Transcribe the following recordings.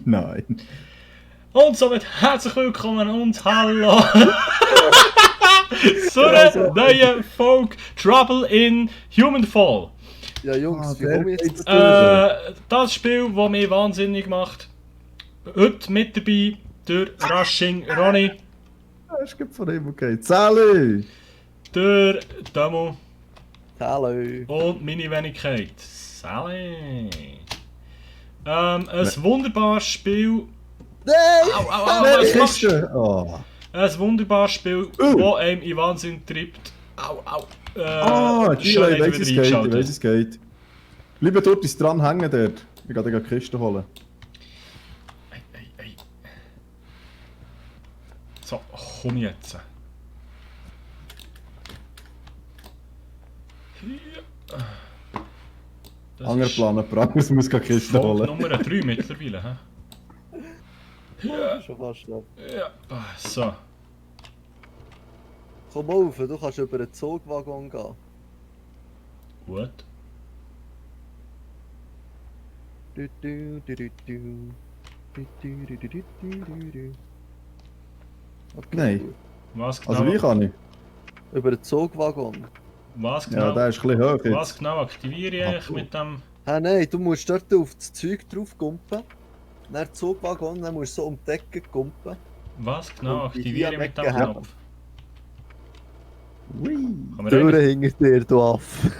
Nein. Und somit herzlich willkommen und hallo zu einer neuen Folge Trouble in Human Fall. Ja Jungs, wie komme ich jetzt Das Spiel, das mich wahnsinnig macht. Heute mit dabei der Rushing Ronny. Es gibt von ihm okay. Sally! Der Damo. Hallo. Und meine Wenigkeit. Sally. Ein wunderbares Spiel. Nein! Was machst du? Oh. Ein wunderbares Spiel, das einem in Wahnsinn treibt. Ich weiss es geht. Lieber dort ist dran hängen dort. Ich gehe die Kiste holen. Ei. So, komm jetzt. Anderer Plan, ich muss die Kiste holen. Nummer 3 mittlerweile, hä? Ja. Schon fast schnell. Ja, so. Komm auf, du kannst über einen Zugwaggon gehen. Gut. Okay. Nein. Was genau? Also wie kann ich? Über einen Zugwaggon. Was genau? Ja, der ist ein bisschen hoch jetzt. Was genau aktiviere ich mit dem? Nein, du musst dort auf das Zeug drauf kumpen. Dann den Zugwaggon, dann musst du so um die Ecke kumpen. Was genau Und die aktiviere ich hier mit dem weggehabt. Knopf? Ui. Kann man Türen rein? hinter dir, du Aff.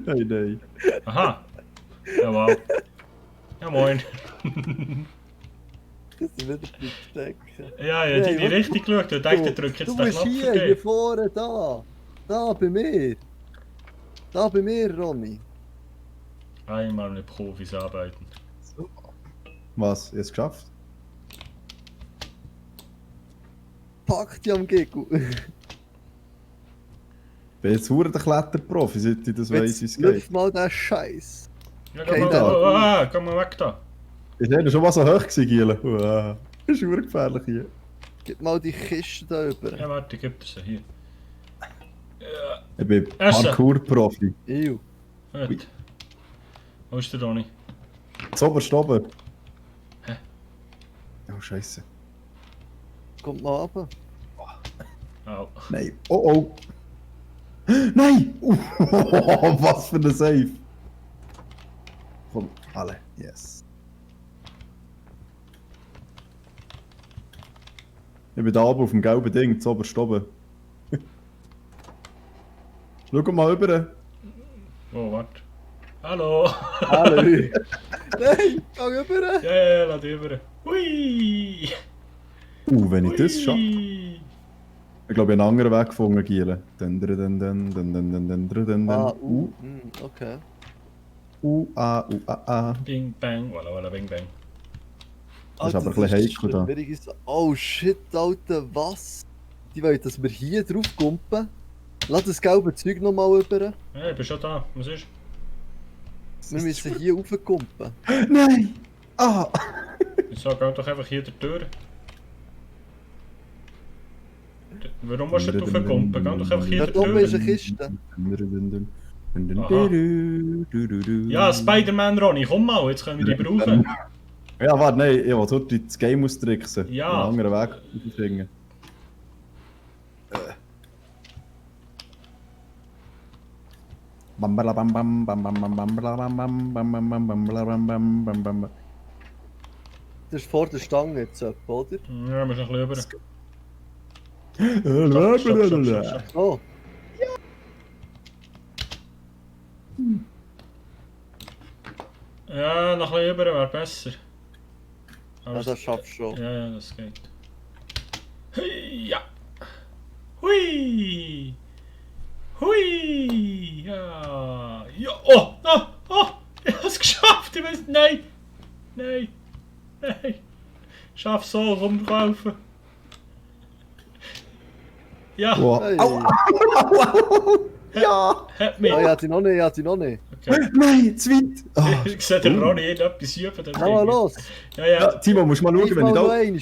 Nein. Aha. Ja, wow. Ja, moin. Das sind wieder die Stecken. Ja, ich habe in die Nein, Richtung geschaut und dachte, ich drücke jetzt Du den musst Knopf hier vergeben. vorne, da. Da bei mir. Da bei mir, Ronny. Einmal mit Profis arbeiten. Was? Jetzt geschafft? Pack dich am Gegel. Ich bin jetzt verdammt der Kletterprofi, seit ich das weiss, wie es geht. Lüft mal den Scheiß. Ja, Okay, komm mal weg da. Ist er schon mal so hoch gewesen, Giele? Das ist verdammt gefährlich hier. Gib mal die Kiste da rüber. Ja, warte, ich gebe dir sie hier. Ich bin Essen. Parkour-Profi. Ew. Gut. Wo ist der Ronny? Zoberst oben. Hä? Oh, Scheiße. Kommt mal runter. Au. Nein. Oh. Nein! Was für ein Save. Komm, alle. Yes. Ich bin da oben auf dem gelben Ding, zoberst oben. Schau mal rüber. Oh, warte. Hallo! Hallo. Nein, geh rüber. Ja, lass dich rüber. Hui! Wenn ich das schaffe. Hui. Ich glaube, ich habe einen anderen Weg gefunden, Giele. Okay. Bing, bang, walla, bing, bang. Das ist aber ein bisschen heikel da. Oh shit, Alter, was? Die wollen, dass wir hier drauf kumpen. Lass das gelbe Zeug nochmal rüber. Ja, ich bin schon da. Was ist? Wir müssen hier raufkumpen. Nein! Ah! Ich sag, geh doch einfach hier der Tür. Warum musst du da raufkommen? Geh doch einfach hier Da der oben ist Tür. eine Kiste. Ja, Spider-Man Ronny, komm mal, jetzt können wir die brauchen. Ja, warte, nein, ich will dort das Game austricksen. Ja. Einen anderen Weg finden. Das ist vor der Stange jetzt, oder? Ja, wir müssen ein bisschen rüber. Stopp. Oh, Ja, noch ein bisschen rüber wäre besser. ja, das schaffst du schon. Ja, das geht. Hui, ja. Hui. Hui. Ja. Ja. Oh. Ich hab's geschafft. Ich weiß. Nein. Schaff so rumlaufen. Ja. Wow. Hey. Ja! Hat mich. Oh, ich hatte noch nicht. Okay. Nein, zu weit! Ah. Ich sehe den Ronny etwas üben. dort Komm mal irgendwie. los. Ja, Timo, musst mal schauen, wenn ich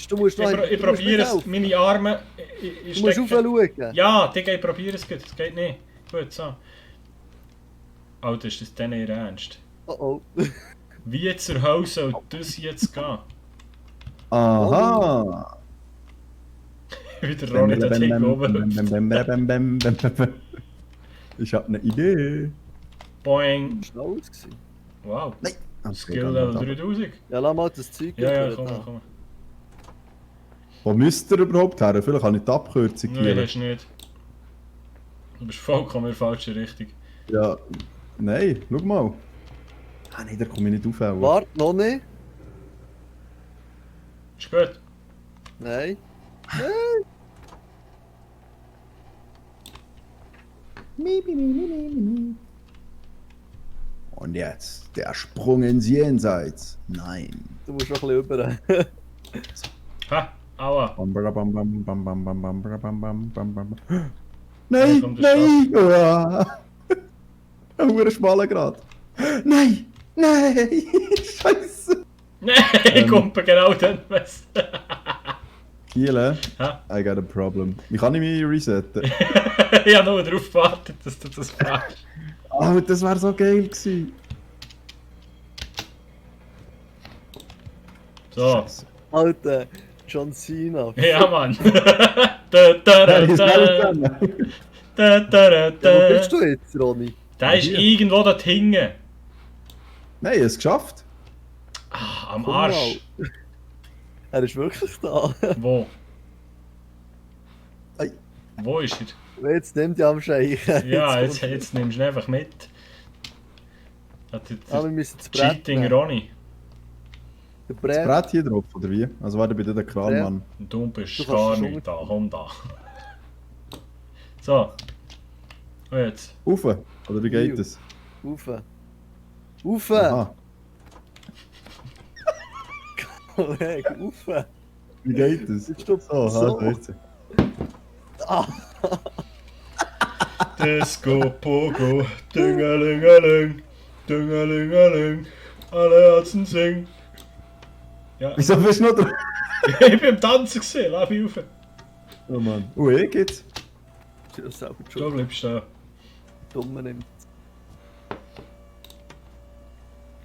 da... Du musst noch Ich probiere es. Meine Arme. Du musst raufschauen. Ja, Digga, ich probiere es gut. Das geht nicht. Gut, so. Alter, ist das denn ihr Ernst? Oh. Wie zur Hölle soll das jetzt gehen? Aha! Wieder Ronny da Ding oben. Ich hab eine Idee. Boing. Schnell aus gewesen. Wow. Nein. Skill Level 3000. Ja, lass mal das Zeug Ja, gehen, komm mal. Wo müsst ihr überhaupt her? Vielleicht kann ich die Abkürzung Nein, geben. hast du nicht. Du bist vollkommen in der falschen Richtung. Ja, nein, schau mal. Ah nein, da komme ich nicht auf. Warte, noch nicht. Ist gut. Nein. Und jetzt der Sprung ins Jenseits. Nein. Du musst noch ein bisschen über. Ha, aua. Bam, bam, bam, bam, bam, bam, bam, bam, bam, bam, bam, bam. Dann Nein, kommt der nein! Uah. Ein hoher schmaler Grad. Nein! Nein! Scheiße! Nein, kommt genau dann was. Kiele, Ha? I got a problem. Wie kann ich mich resetten? Ich habe nur darauf gewartet, dass du das fragst. Oh, das wäre so geil gewesen. So. Scheiße. Alter, John Cena. Ja, Mann. Da, da, da, Nein, ist da. alles zusammen. Da, da, da, Ja, wo da. bist du jetzt, Ronny? Der ist irgendwo dort hinten. Nein, es geschafft. Ah, am Komm Arsch. mal. Er ist wirklich da. Wo? Ei. Wo ist er? Jetzt nimmt er am Scheichen. Ja, jetzt nimmst du ihn einfach mit. Hat der Ah, wir müssen das Brett Cheating nehmen. Ronny. Der Das Brett. Brett hier drauf, oder wie? Also warte, bitte der Kranmann. Und du bist Du kannst gar es nicht da. Komm da. So. Und jetzt. Rauf, oder wie geht es? Rauf. Rauf. Aha. Kollege, rauf. Wie geht es? Jetzt stopp. So, also jetzt. Ah, Disco, Pogo, Dingelingeling, Dingelingeling, alle Herzen singen. Ja, Wieso bist du noch drauf? ich bin am Tanzen gesehen, lass mich rauf. Oh Mann. Eh geht's? ich bin selber Du schon bleibst da. dumm nimmt.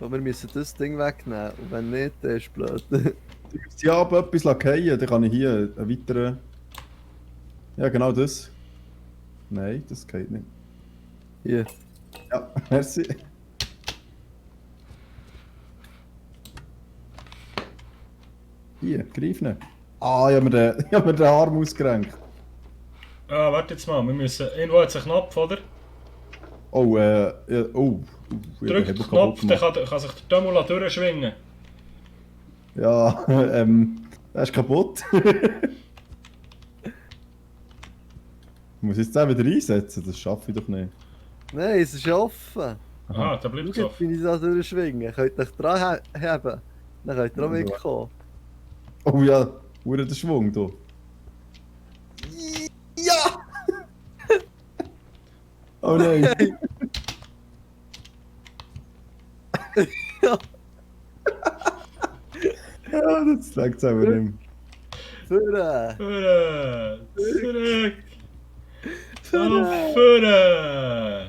Aber wir müssen das Ding wegnehmen. Und wenn nicht, dann ist es blöd. Ich müsste ja aber etwas fallen, dann kann ich hier einen weiteren... Ja, genau das. Nein, das geht nicht. Hier. Ja, merci. Hier, greif ihn. Ah, ich hab mir den Arm ausgerenkt. Ah, warte jetzt mal, wir müssen. Irgendwo hat es einen Knopf, oder? Oh, ja, oh. Ich Drück hab den kaputt Knopf, dann gemacht. kann sich der Dömmel durchschwingen. Ja, der ist kaputt. Ich muss jetzt den wieder einsetzen, das schaffe ich doch nicht. Nein, es ist offen. Aha, da bleibt es Schau, auf. jetzt bin ich da durchschwingen. Könnt ihr euch dran heben? Dann könnt ihr auch Also. mitkommen. Oh ja, wurde der Schwung da. Ja! Oh nein. Ja. Ja, das legt es aber nicht. Führen! Zurück! Führen! Auf Führen!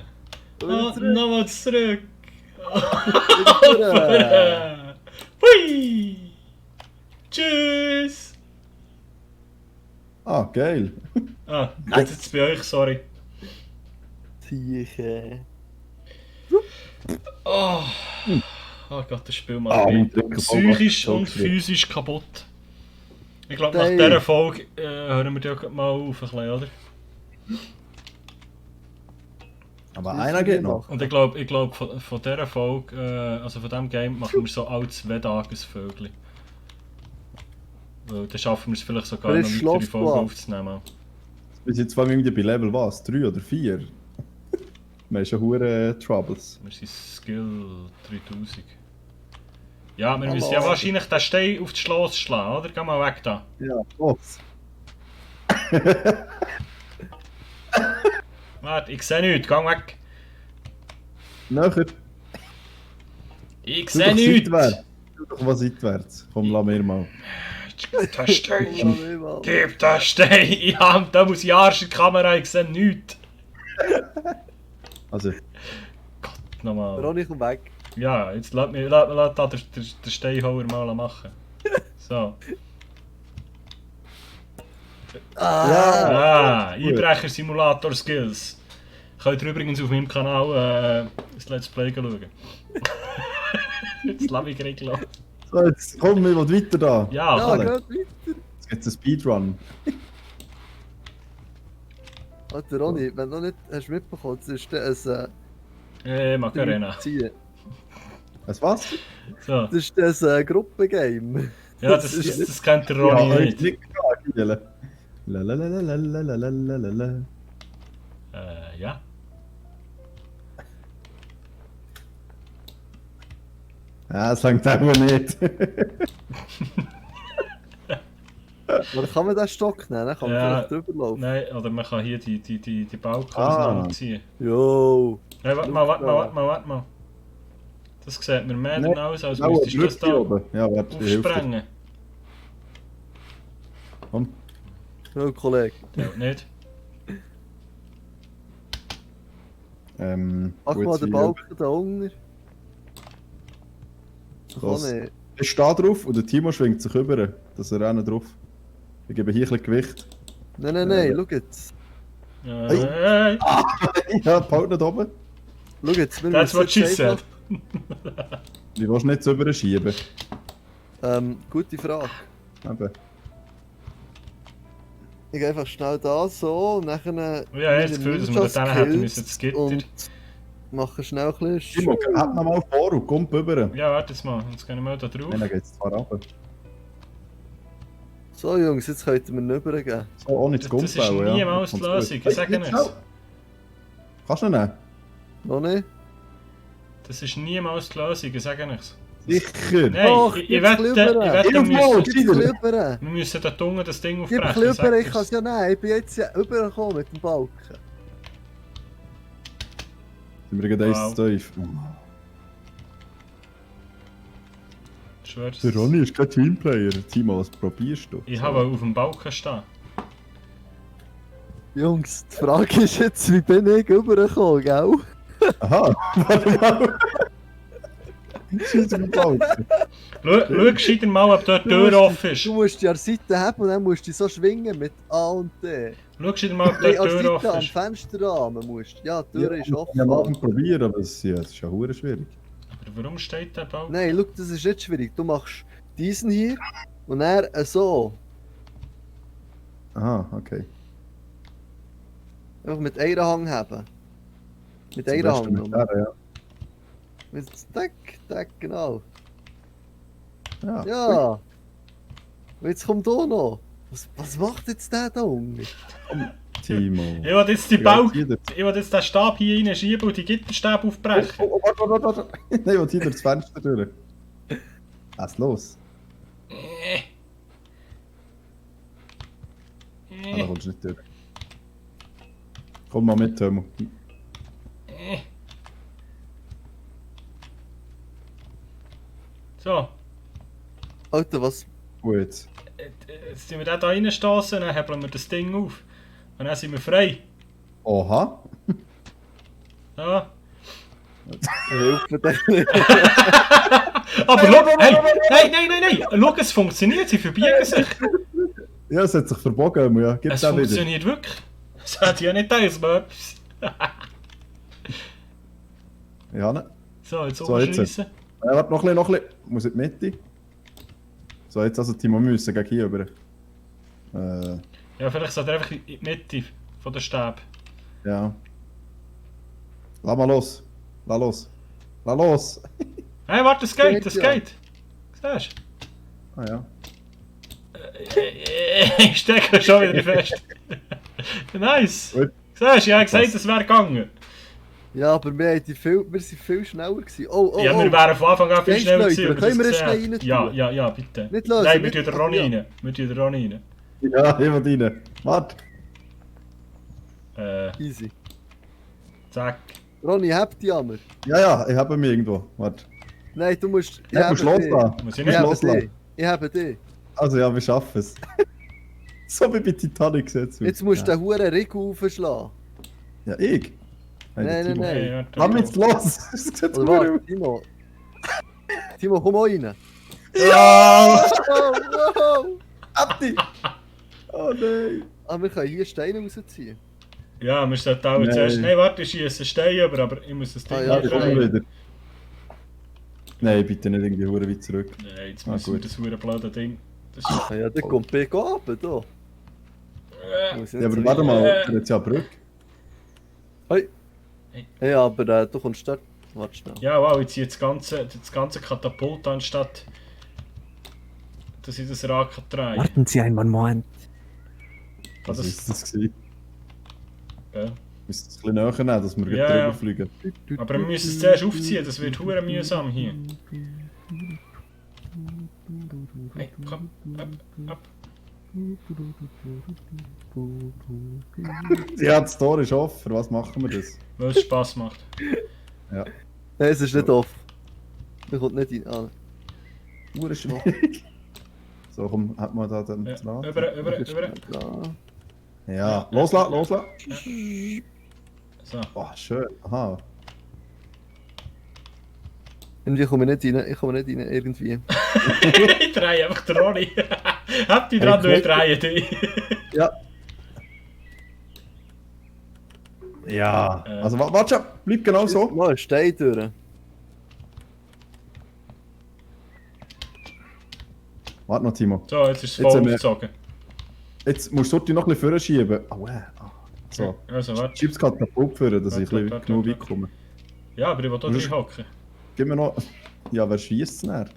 Wieder Und zurück. nochmal zurück! Wieder führen! Führen! Hui! Tschüss! Ah, geil. Ah, jetzt bei euch, sorry. Tieche. Oh, oh Gott, das Spiel Ah, macht mich mein Drücker- psychisch Oh, und sorry. physisch kaputt. Ich glaube, nach Hey. dieser Folge hören wir die auch mal auf, ein bisschen, oder? Aber einer geht noch. Und ich glaub, von dieser Folge, also von diesem Game, machen wir so alle 2 Tage ein Vögel. Weil dann schaffen wir es vielleicht sogar Aber noch ist weitere Folgen Schlafplatz. aufzunehmen. Bis jetzt fangen wir irgendwie bei Level was? 3 oder 4? Wir haben schon hure Troubles. Wir sind Skill 3000. Ja, wir Hallo. müssen ja wahrscheinlich den Stein auf das Schloss schlagen, oder? Geh mal weg da. Ja, was? Warte, ich sehe nichts, geh weg. Nachher. Ich Tu sehe doch nichts. seitwärts. Tu doch was seitwärts. Komm, lass mir mal. Gib den Stein. Gib Gib den Stein. Ja, da muss ich Arsch in die Kamera, ich sehe nichts. Also, Nochmal. Ronny, komm weg. Ja, jetzt lass da den Steinhauer mal machen. So. Ah! Einbrecher-Simulator-Skills. Könnt ihr übrigens auf meinem Kanal das Let's Play schauen. Jetzt lass mich gerade los. So, jetzt komm, wir wollen weiter da. Ja, Ja, komm. geht weiter. Jetzt gibt's einen Speedrun. Alter Ronny, wenn du noch nicht hast mitbekommen, das ist ein Macarena. Ziehen. Was? So. Das ist das Gruppengame. Ja, das kennt der Ronny nicht. nicht klar. Lalalalalalala. Ja. Ja, das langt auch nicht. Oder kann man den Stock nehmen? Dann kann man Ja. vielleicht drüber laufen. Nein, oder man kann hier die Balken Ah. auseinanderziehen. Jo! Nein, warte mal. Das sieht mir mehr Nein, aus, als Genau, müsstest du das Brücke da oben. Ja, warte, ich helfe dir. aufsprengen. Komm. Jo, Kollege. Ja, nicht. Mach wo mal jetzt den hier? Balken da unten. Los. Kann ich. Ich stehe drauf und der Timo schwingt sich über, dass er auch drauf. Ich gebe hier ein bisschen Gewicht. Nein, schau jetzt. Hey. Ja, halt nicht oben. Schau jetzt, wir That's what she jetzt said. einfach- Du willst nicht so überschieben. Gute Frage. Eben. Ich gehe einfach schnell da so und nachher. Ja, ich habe das Gefühl, dass wir dort hätten müssen, das Gitter. Und mache schnell ein bisschen. Timo, halt noch mal vor und komm rüber. Ja, warte jetzt mal, jetzt gehen wir mal da drauf. Nein, dann geht's zwar runter. So Jungs, jetzt könnt ihr mir rübergehen. So, ohne zu Das ist bauen, ja. niemals die Kommt's Lösung, gut. ich sage jetzt nichts. schnell. Kannst du ihn nehmen? Noch nicht? Das ist niemals die Lösung, ich sage nichts. Sicher. Nein, Doch, ich gib's wette, rüber. wir Hilf mal, müssen, Gib ein bisschen rüber! wir müssen da unten das Ding Gib ein aufbrechen. bisschen rüber, ich kann sag es ja nehmen. Ich bin jetzt ja rübergekommen mit dem Balken. Sind wir gerade Wow. eins zu tief. Ich schwör's. Der Ronny ist kein Teamplayer. Timo, was probierst du? Ich habe auf dem Balken stehen. Jungs, die Frage ist jetzt, wie bin ich rübergekommen, gell? Aha, warte mal. Scheiße, wie Balken. Schau gescheiter mal, ob dort die Tür offen ist. Du musst die an der Seite haben und dann musst du die so schwingen mit A und D. Schau gescheiter mal, ob Nein, dort an die der Tür Seite, offen am ist. Fensterrahmen musst du. Ja, die Tür ist Ich offen. habe am Abend probieren, aber es ist ja hure schwierig. Aber warum steht der Balken? Nein, schau, das ist nicht schwierig. Du machst diesen hier und dann so. Aha, okay. Einfach mit einer Hand haben. Mit Zum einer besten Hand. mit nur. der, ja. Mit Tack, tack, genau. Ja. Ja. Und jetzt kommt hier noch. Was macht jetzt der da unten? Timo. Ich will jetzt die Ja, Balken, hier der- ich will jetzt den Stab hier reinschieben und die Gitterstäbe aufbrechen. Oh, warte. Nein, ich will hier durch das Fenster durch. Was ist los? Ah, da kommst du nicht durch. Komm mal mit, Timo. So, Alter, was? Gut. jetzt sind wir da reinstoßen, dann hebeln wir das Ding auf. Und dann sind wir frei. Oha. Ja. Hilft mir das nicht. Aber schau, hey, nein, schau, es funktioniert, sie verbiegen sich. Ja, es hat sich verbogen, ja. Gib Es den wieder. funktioniert wirklich. Es hat ja nicht eins, mal etwas. Ja, ne? So, jetzt So, jetzt. umschliessen. Warte, noch ein bisschen. Muss in die Mitte. So, jetzt also Timo müssen gegen hier rüber. Ja, vielleicht sollte er einfach in die Mitte von der Stäbe. Ja. Lass mal los. Lass los. Lass los. Hey, warte, es geht, es Ja. geht. Siehst Ah ja. du? Ich stecke schon wieder fest. Nice. Gut. Siehst du, ich habe gesagt, es wäre gegangen. Ja, aber wir sind viel schneller gewesen. Oh, Ja, wir wären von Anfang an viel Gehst schneller du gewesen. nicht? aber Können wir das das gesehen. schnell rein tun? Ja, bitte. Nicht lösen, Nein, wir nicht- tun den Ronny ja. rein. Wir tun den Ronny rein. Ja, ich will rein. Warte. Easy. Zack. Ronny, habt die Hammer. Ja, ich habe mich irgendwo. Warte. Nein, du musst. Ja, du musst loslassen. Muss ich Du nicht? musst Ich habe loslassen. dich. Ich habe dich. Also ja, wir schaffen es. So wie bei Titanic sieht's aus. Jetzt musst du ja. den huren Rig aufschlagen. Ja, ich? Nein, der Timo. nein. Hey, warte. Lass mich jetzt los! Das sieht Oder verdammt warte, Timo. Timo, komm auch rein. Ja! Wow, wow. Abdi! Oh nein! Aber wir können hier Steine rausziehen. Ja, wir sollten auch Nein. zuerst... Nein, warte, ich schiesse Stein über, aber ich muss das Ding Ah, Ja, ja, hier ich komme drehen. wieder. Nein, bitte nicht irgendwie hure weit zurück. Nein, jetzt Ah, müssen wir gut. das hure blöde Ding... Das ist... Ah, ja, dann kommt Big runter, da. Muss ich Ja, nicht aber so warte weit- mal, er hat ja eine Brücke. Hey. Hey. Hey, aber du kommst dort. Warte schnell. Ja, wow, ich ziehe das ganze Katapult anstatt... dass ich das Rad kann drehen. Warten Sie einen Moment. Was das- ist das gewesen? Ja. Wir müssen es ein bisschen näher nehmen, dass wir Ja, drüber ja. fliegen. Aber wir müssen es zuerst aufziehen, das wird hure mühsam hier. Hey, komm, ab. Ja, das Tor ist offen. Für was machen wir das? Weil es Spass macht. Ja. Nein, es ist nicht offen. Der kommt nicht rein. Ah, Hure schwierig. So, komm, hat man da den Ja, Draht? über. da. Ja, loslassen, loslassen. So. Oh, schön. Aha. Irgendwie komme ich nicht rein. Ich komme nicht rein, irgendwie. Ich drehe einfach den Ronny. Habt ihr dran, Hey, du drehen dich. Ja. Ja. Also, warte schon. Bleib genau so. Mal ein Stein durch. Warte noch, Timo. So, jetzt ist es Jetzt voll haben wir- aufgezogen. Jetzt musst du die noch ein bisschen vorschieben. Oh, ah. So. Also, warte. Schieb's Katapult vor, dass ich ein bisschen Warte, genug warte. weit komme. Ja, aber ich will da Du drin hocken. Gib mir noch... Ja, wer schiesst es denn?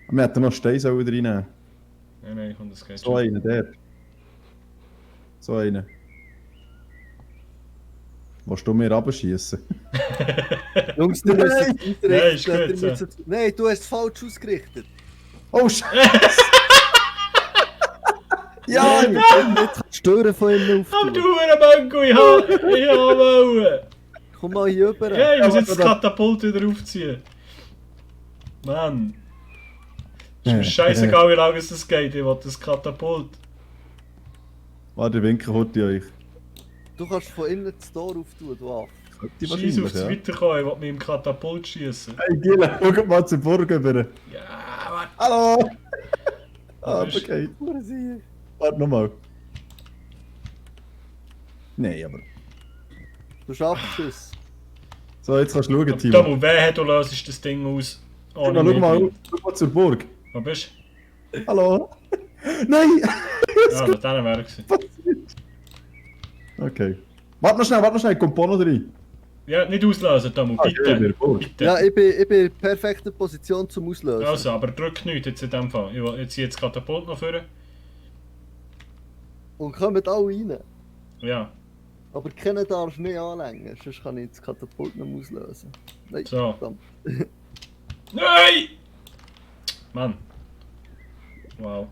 Wir hätten noch Stein sollen reinnehmen. Nein, komm, das geht So schon. einen, der. So einen. Willst du mir abschießen? Jungs, du Nein. hast es Nein, ist gut, ausgerichtet. so. Nein, du hast es falsch ausgerichtet. Oh, Scheiße! Ja! Nein, nicht stören von innen Aber du auf. Hurenbanko, ich wollen. Komm mal hier rüber. Ja, ich muss Ja, jetzt das warte, Katapult wieder aufziehen. Mann. Ist mir scheißegal, wie lange es das geht, ich will das Katapult. Warte, ich winke heute euch. Du kannst von innen das Tor auftun, du Affe. Die Scheiß aufs ja. Weiterkommen, ich will mit dem Katapult schießen. Hey, Gila, schau mal zur Burg rüber. Ja, warte. Hallo! Ah, ist- okay. Hure Sieg. Warte nochmal. Nein, aber... Du schaffst es. So, jetzt kannst du schauen, Aber Timo. Tomo, wehe, du löst das Ding aus. Schau mal, schau mal zur Burg. Wo bist Hallo? Nein! du? Ja, mit denen wäre ich. Passiert. Okay. Warte noch schnell, kommt Bono rein. Ja, nicht auslösen, Tomo, Ah, ja, bitte. Burg. Bitte. Ja, ich bin in perfekter Position zum Auslösen. Also, aber drück nichts jetzt in dem Fall. Ich will jetzt hier das Katapult noch führen. Und kommen alle rein. Ja, Aber keiner darf nicht anlängen, sonst kann ich das Katapult nicht mehr auslösen. Nein, So. verdammt. nein! Mann. Wow.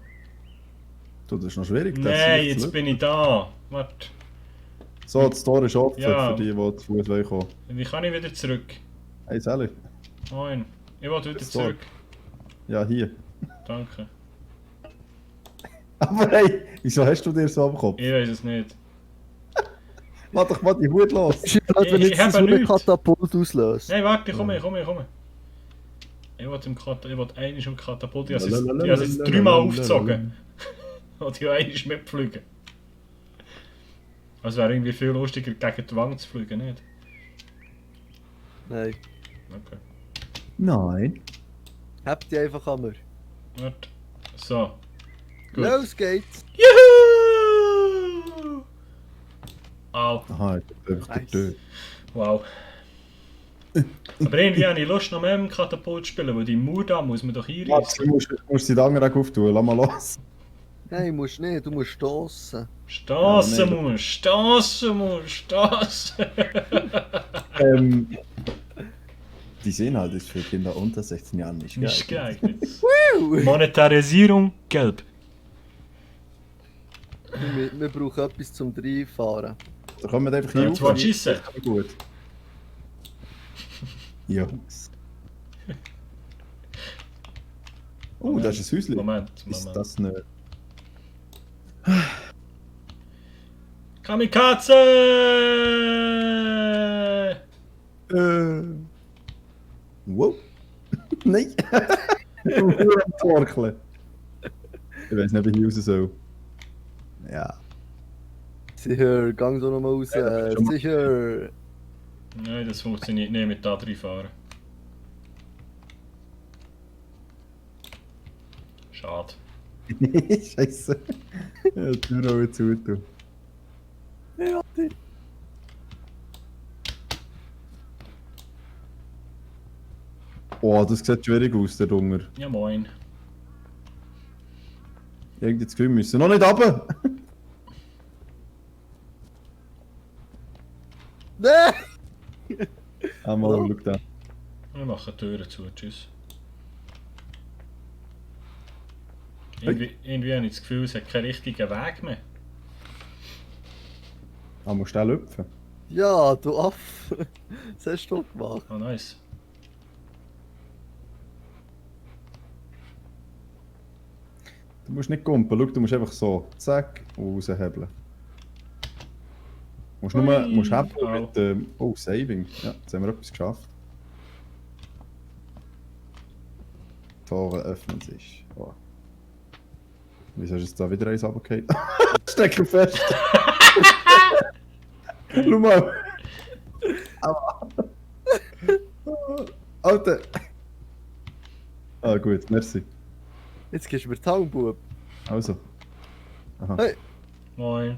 Du, das ist noch schwierig. das Nein, ist jetzt nicht bin ich da. Warte, so, das Tor ist offen Ja. für die, die zu Fuß kommen. wie kann ich wieder zurück? Hey, Sally. Moin. Ich will wieder Das zurück. Ja, hier. Danke. Aber hey, wieso hast du dir so am Kopf? Ich weiß es nicht. Mach doch mal die Hut los. Ist ja blöd, wenn Ich ich jetzt habe das nichts. Katapult auslöse. Nein, warte, ich komme. Ich will einmal im Katapult. Ich habe es jetzt Lalalala. 3-mal aufgezogen. Und ich will einmal mitfliegen. Also wäre irgendwie viel lustiger, gegen die Wand zu fliegen, nicht? Nein. Okay. Nein. Habt ihr einfach an mir. Warte. So. Gut. Los geht's. Juhu! Au. Aha, ich bin einfach der Nice. Tür. Wow. Aber irgendwie habe ich Lust, noch mehr mit dem Katapult zu spielen, weil die Mauer da muss man doch Warte, einreißen. du musst die Angel auftun, lass mal los. Nein, musst nicht, du musst stossen. Stossen Ja, musst, stossen musst, stossen! Die Inhalt ist für Kinder unter 16 Jahren nicht Nicht geil. geeignet. Monetarisierung gelb. Wir brauchen etwas zum Reinfahren. Da kommen wir einfach hier Ja, rauf. jetzt willst du schiessen. Gut. Jungs. Oh, das ist ein Häuschen. Moment, Ist Moment. das nicht? Kamikaze! Wow. Nein. Nur am Torkeln. Ich weiß nicht, wie ich raus soll. Ja. Sicher, gang so nochmal raus. Ja, schon mal. Sicher. Nein, das funktioniert nicht mit da drin fahren. Schade. Scheiße. Ja, die Tür auch zu tun. Ja, die. Oh, das sieht schwierig aus, der Hunger. Ja moin. Irgendwie das Gefühl, wir müssen noch nicht runter. Nein! Einmal, schau da. Wir machen die Türen zu, tschüss. Irgendwie habe ich das Gefühl, es hat keinen richtigen Weg mehr. Ah, musst du auch lüpfen? Ja, du Aff. Was hast du gemacht? Oh nice. Du musst nicht kumpen, schau, du musst einfach so, zack, und raushebeln. Du musst nur, musst hebeln Au. mit, oh, Saving. Ja, jetzt haben wir etwas geschafft. Tore öffnen sich. Oh. Wieso ist jetzt da wieder eins runtergefallen? Stecken fest! Schau mal! Aua. Alter! Ah, gut, merci. Jetzt gehst du mir die Hand, Bub. Also. Aha. Hey. Moin.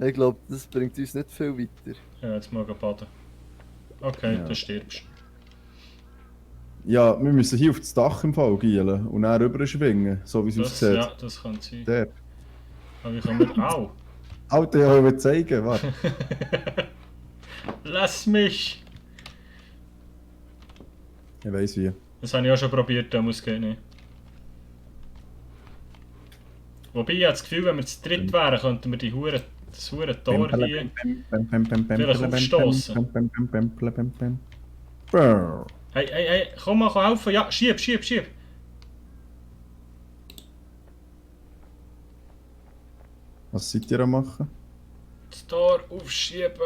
Ich glaube, das bringt uns nicht viel weiter. Ja, jetzt mal baden. Okay, Ja. dann stirbst Ja, wir müssen hier auf das Dach im Fall gielen und dann rüber schwingen, so wie es du. aussieht. Ja, das kann sein. Der. Aber ich kann mit. Au! Alter, ich will zeigen, warte. Lass mich! Ich weiss wie. Das habe ich auch schon probiert, da muss gehen. Nicht. Wobei ich habe das Gefühl, wenn wir zu dritt wären, könnten wir das hure Tor hier. Vielleicht aufstossen. Hey, komm mal helfen. Ja, schieb. Was seid ihr am machen? Das Tor aufschieben.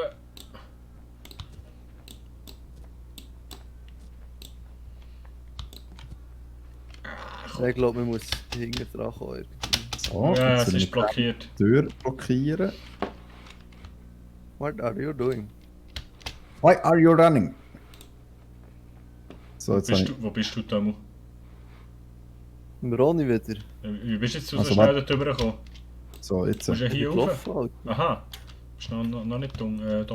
Ich glaube, man muss hinten dran kommen. irgendwie. So, Ja, jetzt es sollen ist wir blockiert. die Tür blockieren. What are you doing? Why are you running? So, jetzt Wo bist du, Tamu? Im Ronny wieder. Wie bist du jetzt so Also, schnell warte. da drüber gekommen? So, jetzt. Musst du hier rauf? Gelaufen, Alter. Aha. Bist du noch nicht da oben? Wir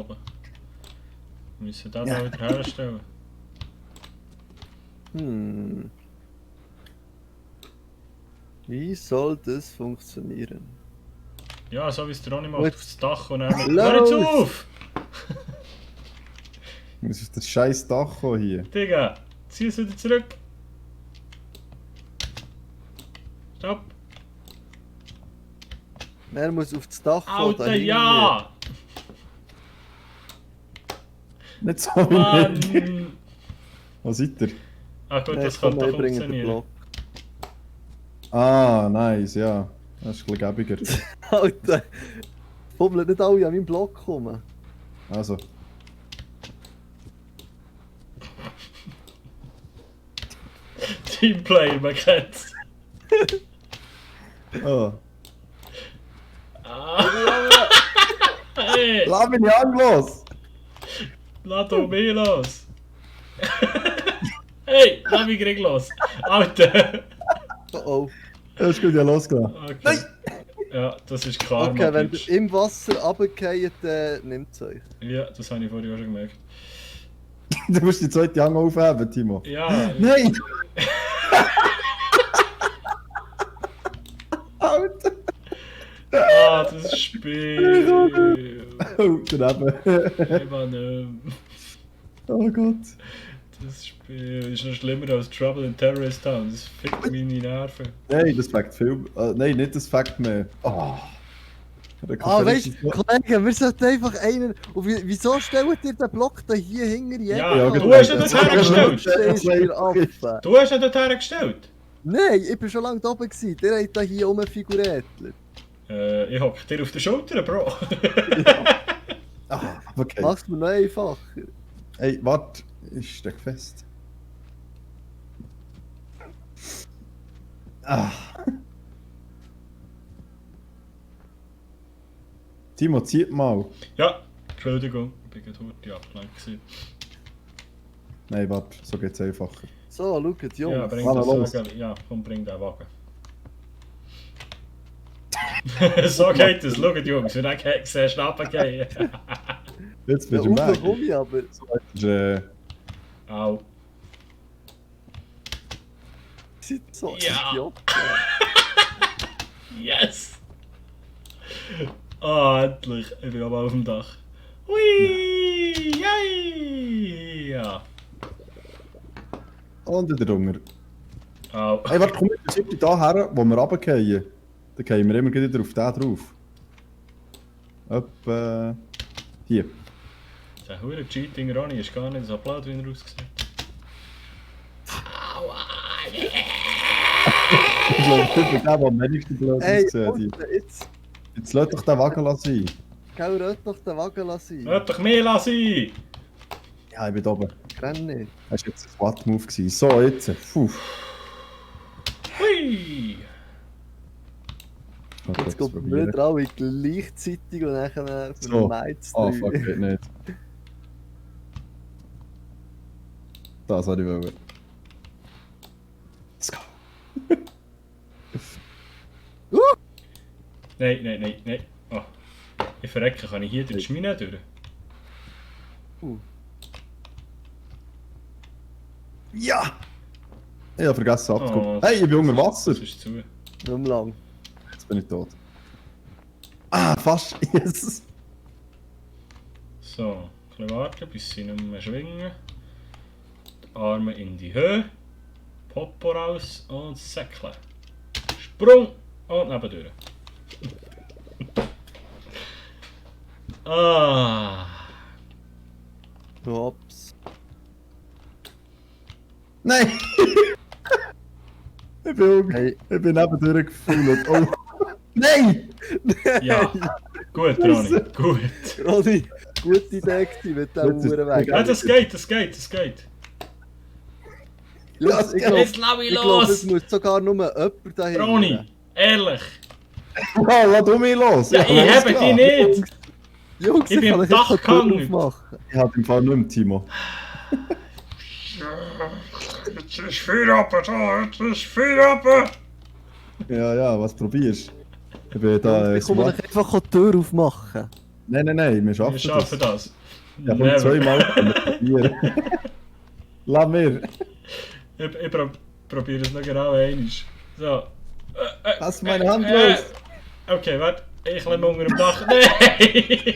müssen den da wieder herstellen. Wie soll das funktionieren? Ja, so wie es der Ronny macht, Gut. aufs Dach und dann mit... Los! Hör jetzt auf! Ich muss auf das scheiß Dach kommen hier. Digga, zieh es wieder zurück. Stopp. Er muss auf das Dach kommen. Alter, dahinter. ja! Nicht so wie ich. Mann! Wo seid ihr? Ah gut, Nein, das komm, könnte wir bringen den funktionieren. Block. Ah, nice, ja. Das ist ein bisschen gäbiger. Alter, fummelt nicht alle an meinen Block kommen. Also. Teamplay, man kennt's. Oh. Ah. Hey, Lass mich nicht los! lass doch mich los. Hey, lass mich gleich los. Alter. Oh oh. Das ist gut, ja losgehen. Okay. Ja, das ist klar. Okay, wenn Matwitch. ihr im Wasser runterfallt, dann nimmt es euch. Ja, das habe ich vorhin auch schon gemerkt. Du musst die zweite Hand aufheben, Timo. Ja, Nein! Alter! das Spiel. Oh, daneben. Ich meine, Oh Gott. das Spiel ist noch schlimmer als Trouble in Terrorist Town. Das fickt meine Nerven. Nein, das fängt viel. Nein, nicht das fängt mehr. Oh. Ah, weißt du, Kollegen, wir sollten einfach einen. Und wieso stellt ihr den Block da hier hinter jedem? Ja, genau. du hast ja das Ja, hergestellt. hergestellt. Du hast ja das hergestellt. Nein, ich bin schon lange da oben gewesen. Der hat da hier rumfiguriert. Ich hocke dir auf der Schulter, Bro. Ah, okay. Mach's mir noch einfacher. Ey, warte, ich steck fest. Ah. Timo, zieht mal. Ja, Entschuldigung, ich bin gerade heute abgelenkt gewesen. Nein, warte, so geht's einfacher. So, schaut, Jungs. Ja, bring Warte, das los. Wagen. Ja, komm, bring den Wagen. So geht es, schaut Jungs, wenn ich siehst, runtergehen. Jetzt Ja, bist du im rauf Weg. komm ich aber. So, jetzt ist, Au. Seid so Ja. Idioten. Yes! Ah, endlich. Ich bin aber auf dem Dach. Hui! Yay! Ja. und wieder drunter. Au. Hey, warte, komm, wir sind da her, wo wir runterfallen. Dann fallen wir immer wieder auf den drauf. Etwa hier. Der hure Cheating Ronny ist gar nicht so blöd, wie er ausgesehen hat. Aua! Ich glaube, das ist der, der am wenigsten blöd Ey, aussieht. Alter, jetzt. Jetzt lass doch den Wagen sein. Gell, red doch den Wagen lassen. Hört doch mehr lassen! Ja, ich bin da oben. Renn nicht. Das war jetzt ein Squat-Move gewesen. So, jetzt. Puh. Hui! Jetzt kommen wir wieder alle gleichzeitig und dann So. vermeidet Ah, fuck, geht nicht. Das wollte ich wollen. Let's go. Nein, nein, nein, nein. Oh. Ich verrecke, kann ich hier durch die Schmine durch? Ja! Ich habe vergessen abzukommen. Oh, Hey, ich bin unter Wasser. Das ist zu. Nicht mehr lang. Jetzt bin ich tot. Ah, fast. Yes. So, ein bisschen warten, bis sie nicht mehr schwingen. Die Arme in die Höhe. Popo raus und säckeln. Sprung und nebendurch. Ah. Ups. Nein! Ich bin unten. Hey. Ich bin nebendurch gefallen. Oh. Nein! Ja, gut, Ronny, gut. Ronny, gute Idee gewesen mit dem Jetzt ist- Uhrenweg. Ja, das geht, das geht, das geht. Jungs, ich Jetzt glaube, lass mich es los! muss sogar nur jemand dahin. Ronny, ehrlich. Ja, lass du mich los! Ja, ich los, habe klar. dich nicht. Jungs, Ich bin kann am euch jetzt Dach eine Tür gehangen. aufmachen. Ich habe im Fall nur im Timo. Jetzt ist viel runter, da, jetzt ist viel runter. Ja, ja, was probierst du? Ich bin da. Ich kann euch einfach eine Tür aufmachen. Nein, nein, nein, wir schaffen Wir schaffen das. das. Ja, komm, zweimal können wir probieren. Lass mir. Ich probiere es noch genau einmal. So. Lass meine Hand los. Okay, warte. Ich klemme unter dem Dach. Nein!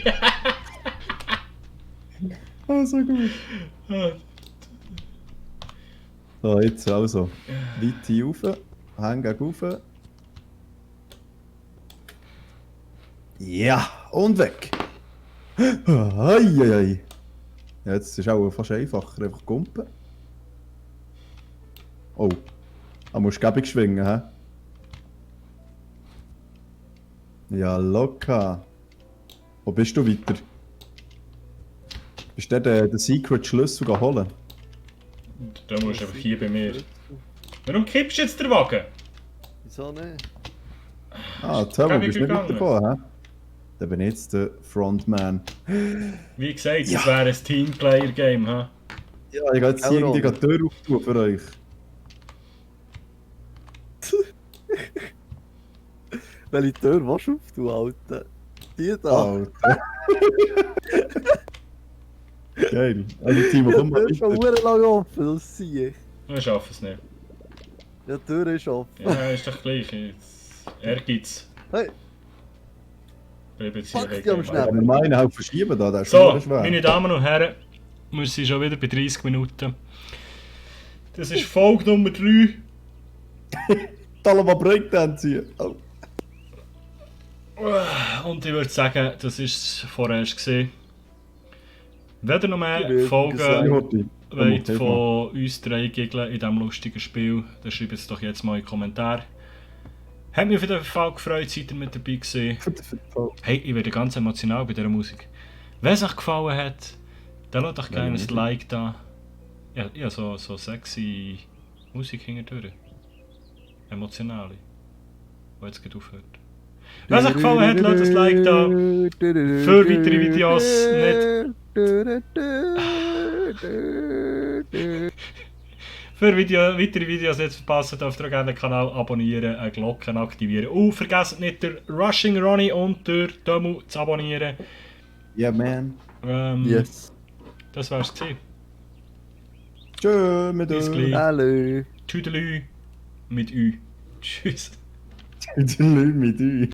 Oh, so gut. So, jetzt also. Weite rauf. Hängen rauf. Ja, und weg. Eieiei. Ja, jetzt ist auch fast einfacher, einfach kumpen. Oh. Da musst du gäbig schwingen, hä? Ja, locker. Wo bist du weiter? Bist du den Secret Schlüssel holen? Da musst du einfach hier bei mir. Warum kippst du jetzt den Wagen? Wieso nicht? Ah, Timo, Gäbig bist du nicht gegangen. mitgekommen, hä? Dann bin ich jetzt der Frontman. Wie gesagt, Ja. es wäre ein Teamplayer-Game, ha? Ja, ich gehe jetzt hier irgendwie die Tür auftun für euch. Welche Tür willst du auf, du Alter? Die da. Alter. Geil. Also Timo, komm mal Die Tür ist schon weiter. lang offen, das sehe ich. Wir schaffen es nicht. Ja, die Tür ist offen. Ja, ist doch gleich. Ehrgeiz. Hey, Bleib jetzt hier Fuck, weg. die haben schnell. Aber meinen halt verschieben da, der ist So, schon schwer. meine Damen und Herren, wir sind schon wieder bei 30 Minuten. Das ist Folge Nummer 3. Talaba Breakdance. Oh. Und ich würde sagen, das war es vorerst gesehen. Wenn ihr noch mehr Ich Folgen würde Horti. wollt von uns drei giggeln in diesem lustigen Spiel, dann schreibt es doch jetzt mal in die Kommentare. Hat mich auf jeden Fall gefreut, seid ihr mit dabei gewesen. Hey, ich werde ganz emotional bei dieser Musik. Wenn es euch gefallen hat, Dann lasst doch gerne Nein, ein Like da. Ja, so sexy Musik hinterdurch. Emotionale. Die jetzt gerade aufhört. Wenn es euch gefallen hat, lasst ein Like da. Für weitere Videos nicht. Für weitere Videos nicht verpassen, dürft ihr gerne den Kanal abonnieren, Glocken aktivieren. Und vergesst nicht, der Rushing Ronnie und der Domu zu abonnieren. Yeah, man. Yes. Das war's gewesen. Tschö, mit Bis euch. gleich. Hallo. Tüdelü mit Ü. Tschüss. Die Leute mit euch.